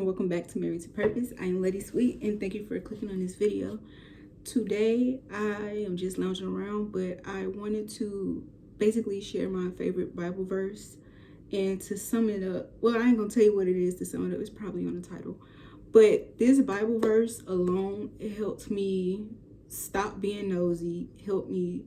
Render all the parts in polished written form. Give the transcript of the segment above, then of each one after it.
welcome back to Married to Purpose. I am Lady Sweet, and thank you for clicking on this video. Today, I am just lounging around, but I wanted to basically share my favorite Bible verse. And to sum it up, well, I ain't gonna tell you what it is to sum it up, it's probably on the title. But this Bible verse alone, it helped me stop being nosy, helped me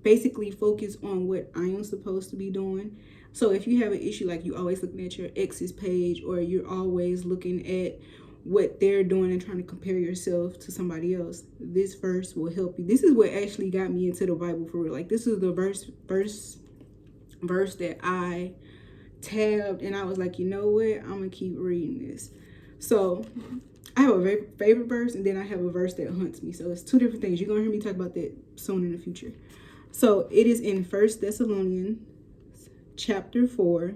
basically focus on what I am supposed to be doing. So if you have an issue, like you always looking at your ex's page, or you're always looking at what they're doing and trying to compare yourself to somebody else, this verse will help you. This is what actually got me into the Bible for real. Like, this is the verse that I tabbed, and I was like, you know what, I'm gonna keep reading this. So I have a very favorite verse, and then I have a verse that hunts me. So it's two different things. You're gonna hear me talk about that soon in the future. So it is in 1 Thessalonians chapter 4.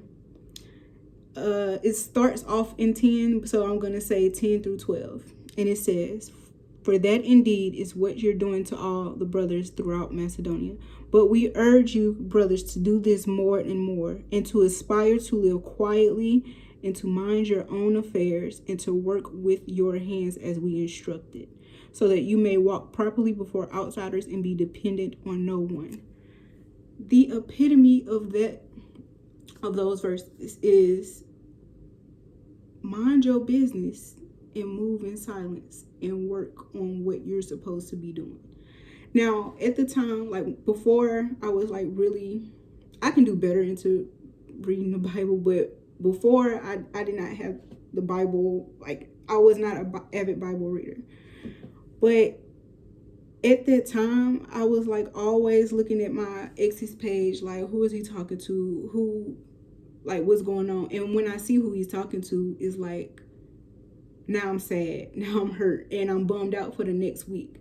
It starts off in 10, so I'm going to say 10 through 12. And it says, "For that indeed is what you're doing to all the brothers throughout Macedonia. But we urge you, brothers, to do this more and more, and to aspire to live quietly, and to mind your own affairs, and to work with your hands as we instructed, so that you may walk properly before outsiders and be dependent on no one." The epitome of those verses is mind your business and move in silence and work on what you're supposed to be doing. Now, at the time, like before, I was like, really, I can do better into reading the Bible, but before I did not have the Bible, like I was not an avid Bible reader. But at that time, I was like always looking at my ex's page, like, who is he talking to? Who, like, what's going on? And when I see who he's talking to, it's like, now I'm sad, now I'm hurt, and I'm bummed out for the next week.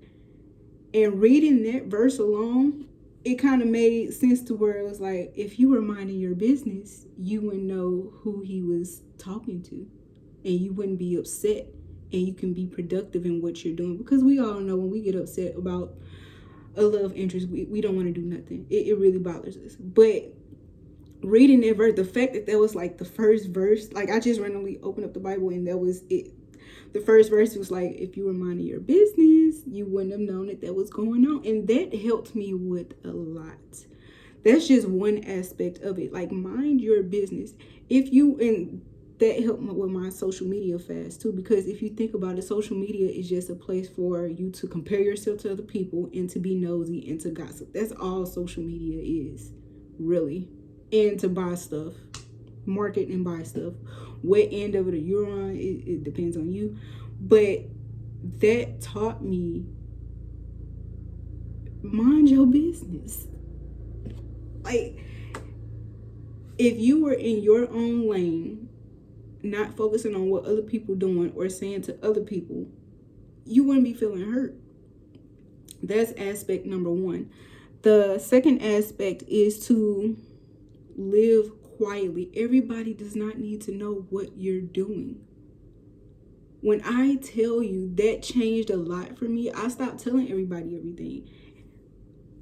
And reading that verse alone, it kind of made sense to where it was like, if you were minding your business, you would know who he was talking to, and you wouldn't be upset, and you can be productive in what you're doing. Because we all know when we get upset about a love interest, we don't want to do nothing. It really bothers us. But reading that verse, the fact that was like the first verse, like I just randomly opened up the Bible and that was it. The first verse was like, if you were minding your business, you wouldn't have known that was going on. And that helped me with a lot. That's just one aspect of it. Like, mind your business. And that helped with my social media fast too, because if you think about it, social media is just a place for you to compare yourself to other people and to be nosy and to gossip. That's all social media is, really. And to buy stuff, market and buy stuff. What end of it you're on, it depends on you. But that taught me, mind your business. Like, if you were in your own lane, not focusing on what other people doing or saying to other people, you wouldn't be feeling hurt. That's aspect number one. The second aspect is to live quietly. Everybody does not need to know what you're doing. When I tell you, that changed a lot for me. I stopped telling everybody everything.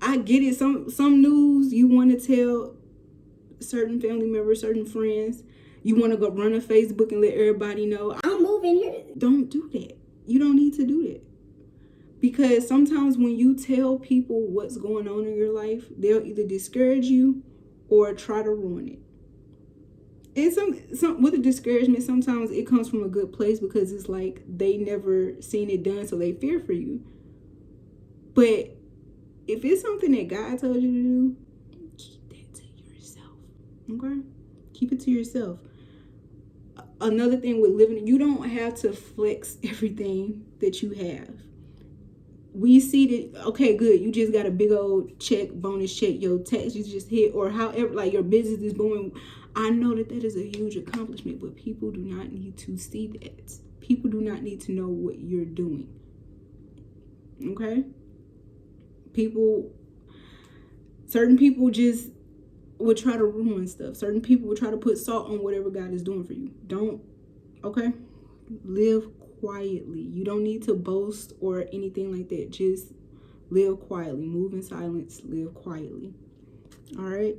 I get it. Some news you want to tell certain family members, certain friends. You want to go run a Facebook and let everybody know, I'm moving here. Don't do that. You don't need to do that. Because sometimes when you tell people what's going on in your life, they'll either discourage you or try to ruin it. And some with the discouragement, sometimes it comes from a good place, because it's like they never seen it done, so they fear for you. But if it's something that God told you to do, keep that to yourself. Okay? Keep it to yourself. Another thing with living, you don't have to flex everything that you have. We see that, okay, good, you just got a big old check, bonus check, your tax you just hit, or however, like your business is booming. I know that is a huge accomplishment, but people do not need to see that. People do not need to know what you're doing. Okay? Certain people just would try to ruin stuff. Certain people would try to put salt on whatever God is doing for you. Don't, okay? Live quietly. You don't need to boast or anything like that. Just live quietly. Move in silence. Live quietly. All right?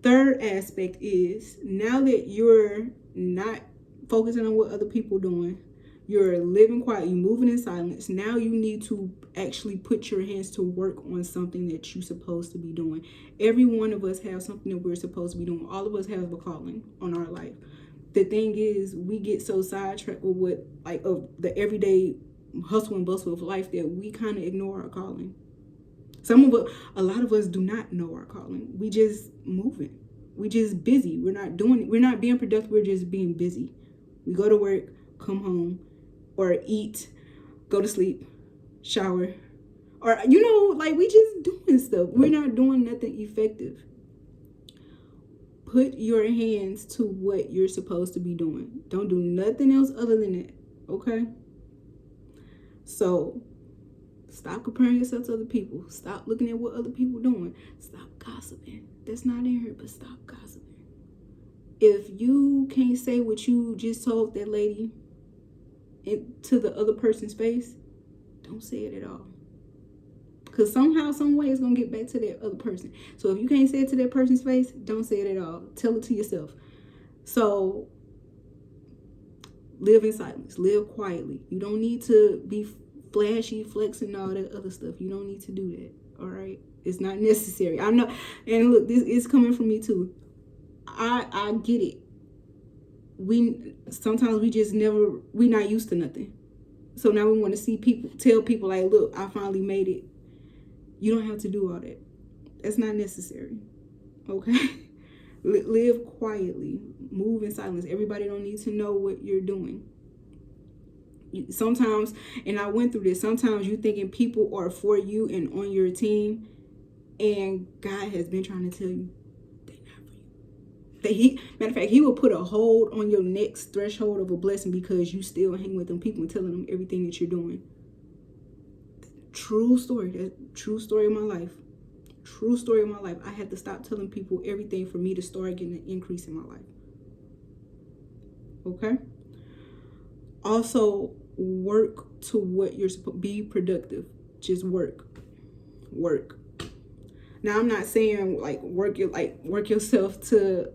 Third aspect is, now that you're not focusing on what other people doing. You're living quiet. You're moving in silence. Now you need to actually put your hands to work on something that you're supposed to be doing. Every one of us have something that we're supposed to be doing. All of us have a calling on our life. The thing is, we get so sidetracked with what, like, of the everyday hustle and bustle of life that we kind of ignore our calling. A lot of us do not know our calling. We just moving. We just busy. We're not being productive. We're just being busy. We go to work, come home, or eat, go to sleep, shower, or, like, we just doing stuff. We're not doing nothing effective. Put your hands to what you're supposed to be doing. Don't do nothing else other than that, okay? So, stop comparing yourself to other people. Stop looking at what other people doing. Stop gossiping. That's not in here, but stop gossiping. If you can't say what you just told that lady to the other person's face, don't say it at all. Because somehow, some way, it's going to get back to that other person. So if you can't say it to that person's face, don't say it at all. Tell it to yourself. So live in silence. Live quietly. You don't need to be flashy, flexing, all that other stuff. You don't need to do that. All right? It's not necessary. I know. And look, this is coming from me too. I get it. Sometimes we're not used to nothing. So now we want to tell people like, look, I finally made it. You don't have to do all that. That's not necessary. Okay? Live quietly. Move in silence. Everybody don't need to know what you're doing. Sometimes, and I went through this, sometimes you thinking people are for you and on your team, and God has been trying to tell you they're not for you. Matter of fact, he will put a hold on your next threshold of a blessing because you still hang with them people and telling them everything that you're doing. True story. That true story of my life. True story of my life. I had to stop telling people everything for me to start getting an increase in my life. Okay? Also, work to what you're supposed to be. Productive. Just work. Now, I'm not saying like work yourself to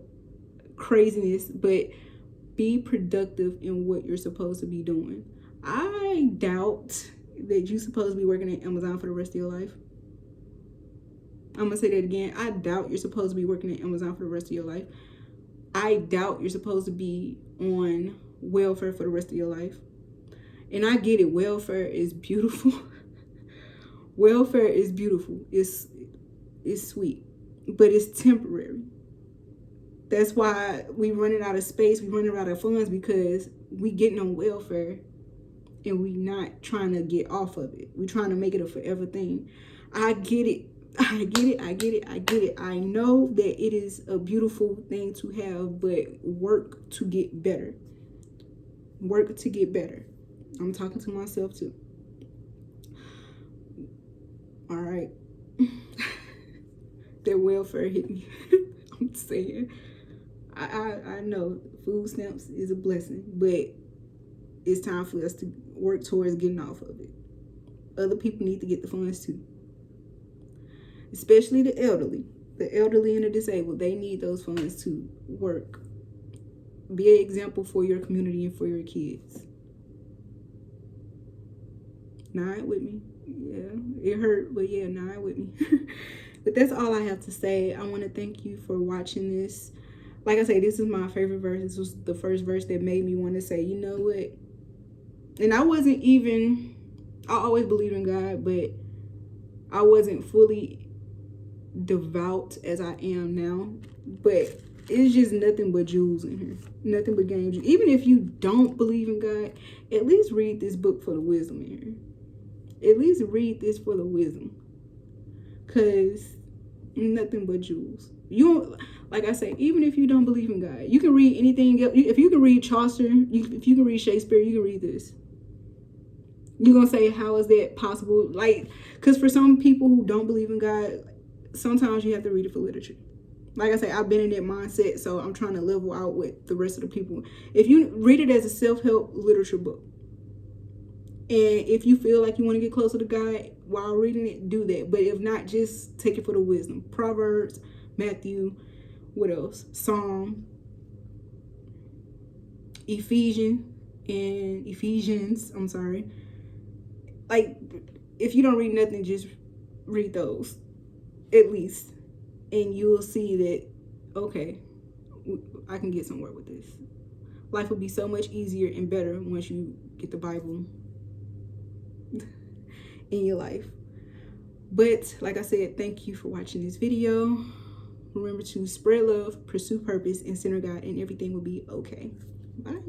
craziness, but be productive in what you're supposed to be doing. I doubt that you're supposed to be working at Amazon for the rest of your life. I'm gonna say that again. I doubt you're supposed to be working at Amazon for the rest of your life. I doubt you're supposed to be on welfare for the rest of your life. And I get it. Welfare is beautiful. Welfare is beautiful. It's sweet, but it's temporary. That's why we running out of space. We running out of funds because we getting on welfare and we not trying to get off of it. We trying to make it a forever thing. I get it. I know that it is a beautiful thing to have, but work to get better. Work to get better. I'm talking to myself too. All right. That welfare hit me. I'm saying. I know food stamps is a blessing, but it's time for us to work towards getting off of it. Other people need to get the funds too. Especially the elderly. The elderly and the disabled, they need those funds to work. Be an example for your community and for your kids. Nod with me. Yeah, it hurt, but yeah, nod with me. But that's all I have to say. I want to thank you for watching this. Like I say, this is my favorite verse. This was the first verse that made me want to say, you know what? And I always believed in God, but I wasn't fully devout as I am now. But it's just nothing but jewels in here. Nothing but games. Even if you don't believe in God, at least read this book for the wisdom in here. At least read this for the wisdom. Because nothing but jewels. Like I say, even if you don't believe in God, you can read anything else. If you can read Chaucer, if you can read Shakespeare, you can read this. You're going to say, how is that possible? Like, because for some people who don't believe in God, sometimes you have to read it for literature. Like I say, I've been in that mindset, so I'm trying to level out with the rest of the people. If you read it as a self-help literature book, and if you feel like you want to get closer to God while reading it, do that. But if not, just take it for the wisdom. Proverbs, Matthew, what else? Psalm. Ephesians, I'm sorry. Like, if you don't read nothing, just read those at least, and you'll see that, okay, I can get somewhere with this. Life will be so much easier and better once you get the Bible in your life. But like I said, thank you for watching this video. Remember to spread love, pursue purpose, and center God, and everything will be okay. Bye.